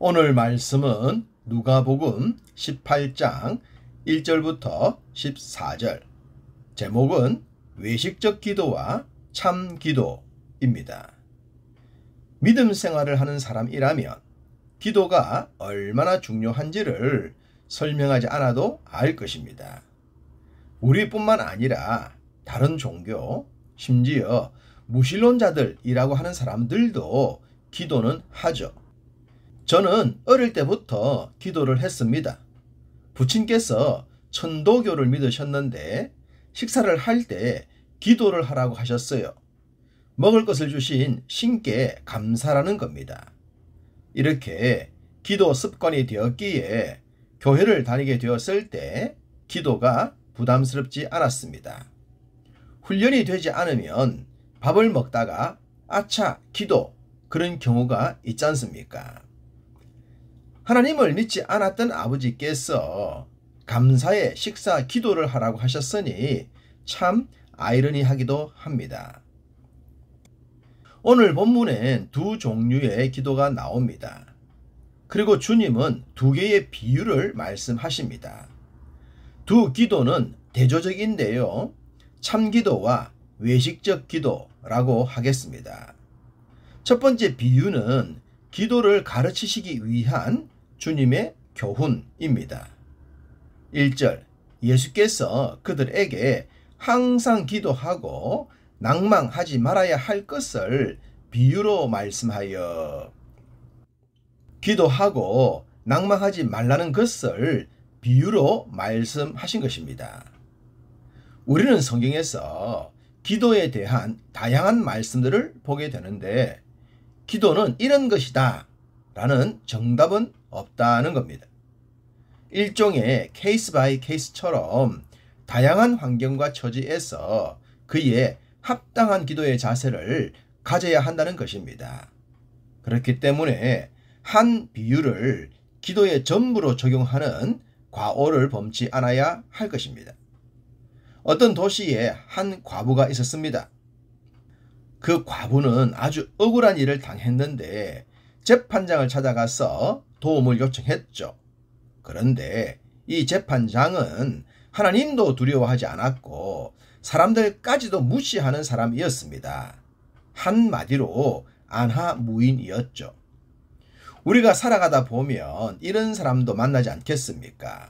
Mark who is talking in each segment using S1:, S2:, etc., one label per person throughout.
S1: 오늘 말씀은 누가복음 18장 1절부터 14절, 제목은 외식적 기도와 참 기도입니다. 믿음 생활을 하는 사람이라면 기도가 얼마나 중요한지를 설명하지 않아도 알 것입니다. 우리뿐만 아니라 다른 종교, 심지어 무신론자들이라고 하는 사람들도 기도는 하죠. 저는 어릴 때부터 기도를 했습니다. 부친께서 천도교를 믿으셨는데 식사를 할 때 기도를 하라고 하셨어요. 먹을 것을 주신 신께 감사라는 겁니다. 이렇게 기도 습관이 되었기에 교회를 다니게 되었을 때 기도가 부담스럽지 않았습니다. 훈련이 되지 않으면 밥을 먹다가 아차 기도, 그런 경우가 있지 않습니까? 하나님을 믿지 않았던 아버지께서 감사의 식사 기도를 하라고 하셨으니 참 아이러니하기도 합니다. 오늘 본문엔 두 종류의 기도가 나옵니다. 그리고 주님은 두 개의 비유를 말씀하십니다. 두 기도는 대조적인데요. 참기도와 외식적 기도라고 하겠습니다. 첫 번째 비유는 기도를 가르치시기 위한 주님의 교훈입니다. 1절, 예수께서 그들에게 항상 기도하고 낭망하지 말아야 할 것을 비유로 말씀하여, 기도하고 낭망하지 말라는 것을 비유로 말씀하신 것입니다. 우리는 성경에서 기도에 대한 다양한 말씀들을 보게 되는데 기도는 이런 것이다 라는 정답은 없다는 겁니다. 일종의 케이스 바이 케이스처럼 다양한 환경과 처지에서 그에 합당한 기도의 자세를 가져야 한다는 것입니다. 그렇기 때문에 한 비유를 기도의 전부로 적용하는 과오를 범치 않아야 할 것입니다. 어떤 도시에 한 과부가 있었습니다. 그 과부는 아주 억울한 일을 당했는데 재판장을 찾아가서 도움을 요청했죠. 그런데 이 재판장은 하나님도 두려워하지 않았고 사람들까지도 무시하는 사람이었습니다. 한마디로 안하무인이었죠. 우리가 살아가다 보면 이런 사람도 만나지 않겠습니까?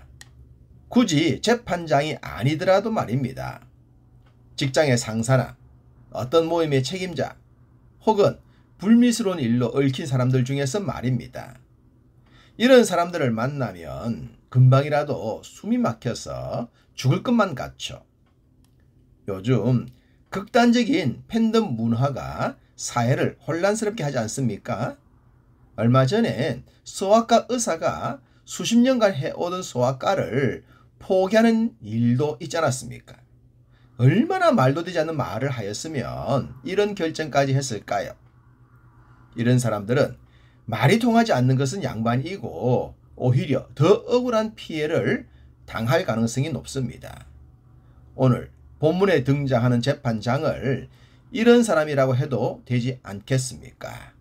S1: 굳이 재판장이 아니더라도 말입니다. 직장의 상사나 어떤 모임의 책임자 혹은 불미스러운 일로 얽힌 사람들 중에서 말입니다. 이런 사람들을 만나면 금방이라도 숨이 막혀서 죽을 것만 같죠. 요즘 극단적인 팬덤 문화가 사회를 혼란스럽게 하지 않습니까? 얼마 전엔 소아과 의사가 수십 년간 해오던 소아과를 포기하는 일도 있지 않았습니까? 얼마나 말도 되지 않는 말을 하였으면 이런 결정까지 했을까요? 이런 사람들은 말이 통하지 않는 것은 양반이고 오히려 더 억울한 피해를 당할 가능성이 높습니다. 오늘 본문에 등장하는 재판장을 이런 사람이라고 해도 되지 않겠습니까?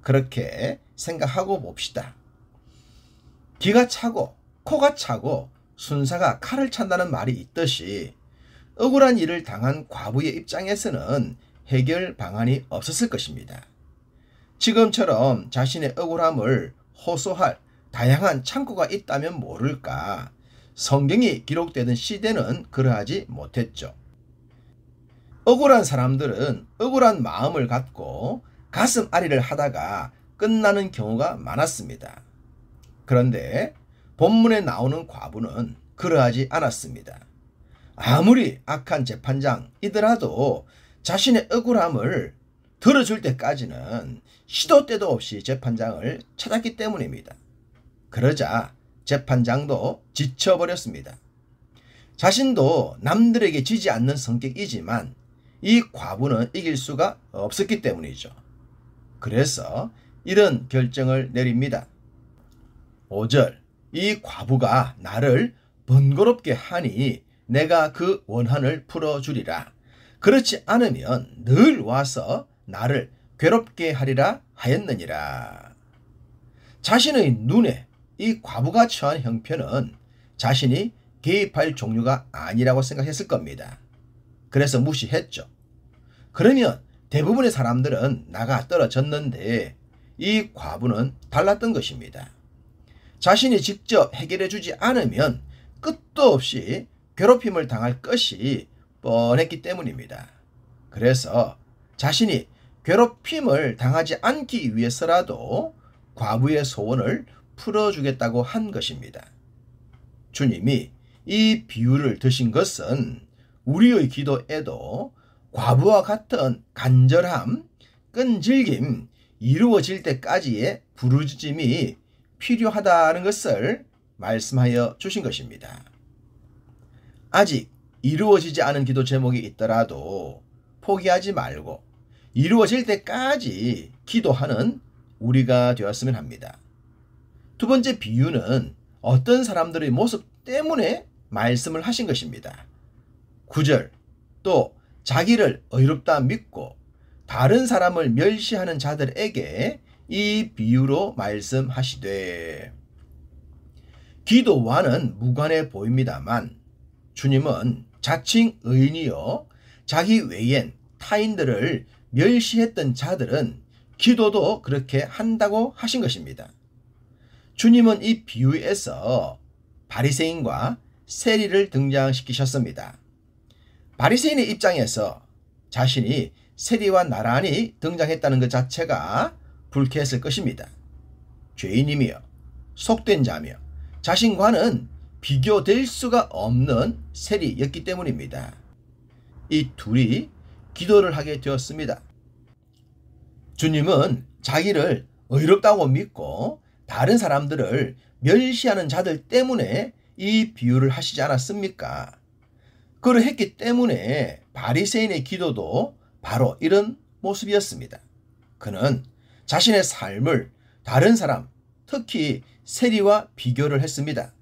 S1: 그렇게 생각하고 봅시다. 기가 차고 코가 차고 순사가 칼을 찬다는 말이 있듯이 억울한 일을 당한 과부의 입장에서는 해결 방안이 없었을 것입니다. 지금처럼 자신의 억울함을 호소할 다양한 창구가 있다면 모를까, 성경이 기록되던 시대는 그러하지 못했죠. 억울한 사람들은 억울한 마음을 갖고 가슴 앓이를 하다가 끝나는 경우가 많았습니다. 그런데 본문에 나오는 과부는 그러하지 않았습니다. 아무리 악한 재판장이더라도 자신의 억울함을 들어줄 때까지는 시도 때도 없이 재판장을 찾았기 때문입니다. 그러자 재판장도 지쳐버렸습니다. 자신도 남들에게 지지 않는 성격이지만 이 과부는 이길 수가 없었기 때문이죠. 그래서 이런 결정을 내립니다. 5절, 이 과부가 나를 번거롭게 하니 내가 그 원한을 풀어주리라. 그렇지 않으면 늘 와서 나를 괴롭게 하리라 하였느니라. 자신의 눈에 이 과부가 처한 형편은 자신이 개입할 종류가 아니라고 생각했을 겁니다. 그래서 무시했죠. 그러면 대부분의 사람들은 나가 떨어졌는데 이 과부는 달랐던 것입니다. 자신이 직접 해결해 주지 않으면 끝도 없이 괴롭힘을 당할 것이 뻔했기 때문입니다. 그래서 자신이 괴롭힘을 당하지 않기 위해서라도 과부의 소원을 풀어주겠다고 한 것입니다. 주님이 이 비유를 드신 것은 우리의 기도에도 과부와 같은 간절함, 끈질김, 이루어질 때까지의 부르짖음이 필요하다는 것을 말씀하여 주신 것입니다. 아직 이루어지지 않은 기도 제목이 있더라도 포기하지 말고 이루어질 때까지 기도하는 우리가 되었으면 합니다. 두 번째 비유는 어떤 사람들의 모습 때문에 말씀을 하신 것입니다. 9절, 또 자기를 의롭다 믿고 다른 사람을 멸시하는 자들에게 이 비유로 말씀하시되, 기도와는 무관해 보입니다만 주님은 자칭 의인이요 자기 외엔 타인들을 멸시했던 자들은 기도도 그렇게 한다고 하신 것입니다. 주님은 이 비유에서 바리새인과 세리를 등장시키셨습니다. 바리새인의 입장에서 자신이 세리와 나란히 등장했다는 것 자체가 불쾌했을 것입니다. 죄인이며 속된 자며 자신과는 비교될 수가 없는 세리였기 때문입니다. 이 둘이 기도를 하게 되었습니다. 주님은 자기를 의롭다고 믿고 다른 사람들을 멸시하는 자들 때문에 이 비유를 하시지 않았습니까? 그러했기 때문에 바리새인의 기도도 바로 이런 모습이었습니다. 그는 자신의 삶을 다른 사람, 특히 세리와 비교를 했습니다.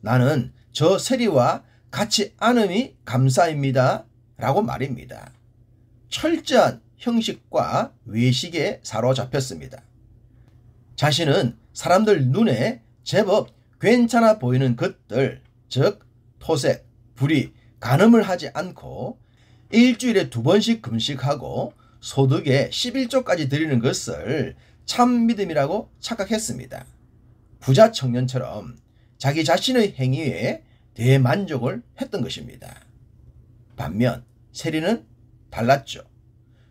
S1: 나는 저 세리와 같지 않음이 감사입니다 라고 말입니다. 철저한 형식과 외식에 사로잡혔습니다. 자신은 사람들 눈에 제법 괜찮아 보이는 것들, 즉 토색, 불이, 간음을 하지 않고 일주일에 2번씩 금식하고 소득의 11조까지 드리는 것을 참 믿음이라고 착각했습니다. 부자 청년처럼 자기 자신의 행위에 대만족을 했던 것입니다. 반면 세리는 달랐죠.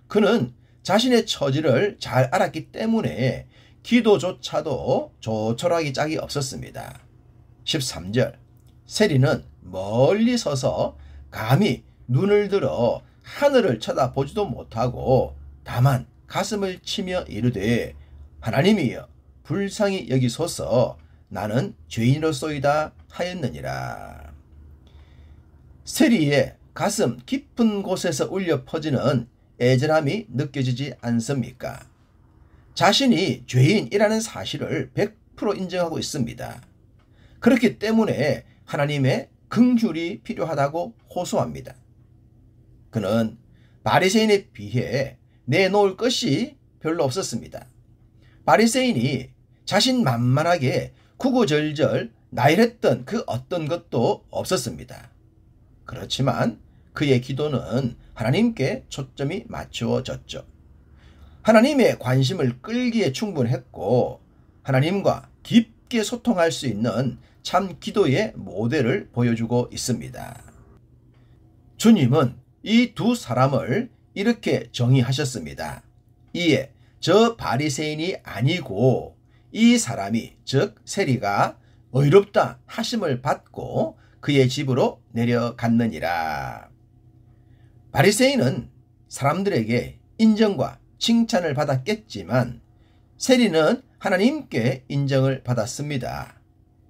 S1: 그는 자신의 처지를 잘 알았기 때문에 기도조차도 조촐하기 짝이 없었습니다. 13절, 세리는 멀리 서서 감히 눈을 들어 하늘을 쳐다보지도 못하고 다만 가슴을 치며 이르되, 하나님이여 불쌍히 여기소서, 나는 죄인으로소이다 하였느니라. 세리의 가슴 깊은 곳에서 울려 퍼지는 애절함이 느껴지지 않습니까? 자신이 죄인이라는 사실을 100% 인정하고 있습니다. 그렇기 때문에 하나님의 긍휼이 필요하다고 호소합니다. 그는 바리새인에 비해 내놓을 것이 별로 없었습니다. 바리새인이 자신만만하게 구구절절 나열했던 그 어떤 것도 없었습니다. 그렇지만 그의 기도는 하나님께 초점이 맞추어졌죠. 하나님의 관심을 끌기에 충분했고 하나님과 깊게 소통할 수 있는 참 기도의 모델을 보여주고 있습니다. 주님은 이 두 사람을 이렇게 정의하셨습니다. 이에 저 바리새인이 아니고 이 사람이, 즉 세리가 의롭다 하심을 받고 그의 집으로 내려갔느니라. 바리새인은 사람들에게 인정과 칭찬을 받았겠지만 세리는 하나님께 인정을 받았습니다.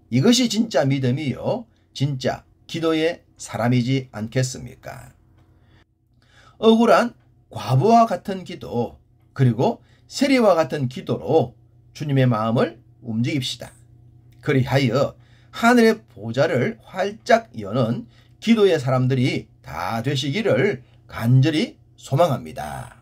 S1: 이것이 진짜 믿음이요, 진짜 기도의 사람이지 않겠습니까? 억울한 과부와 같은 기도, 그리고 세리와 같은 기도로 주님의 마음을 움직입시다. 그리하여 하늘의 보좌를 활짝 여는 기도의 사람들이 다 되시기를 간절히 소망합니다.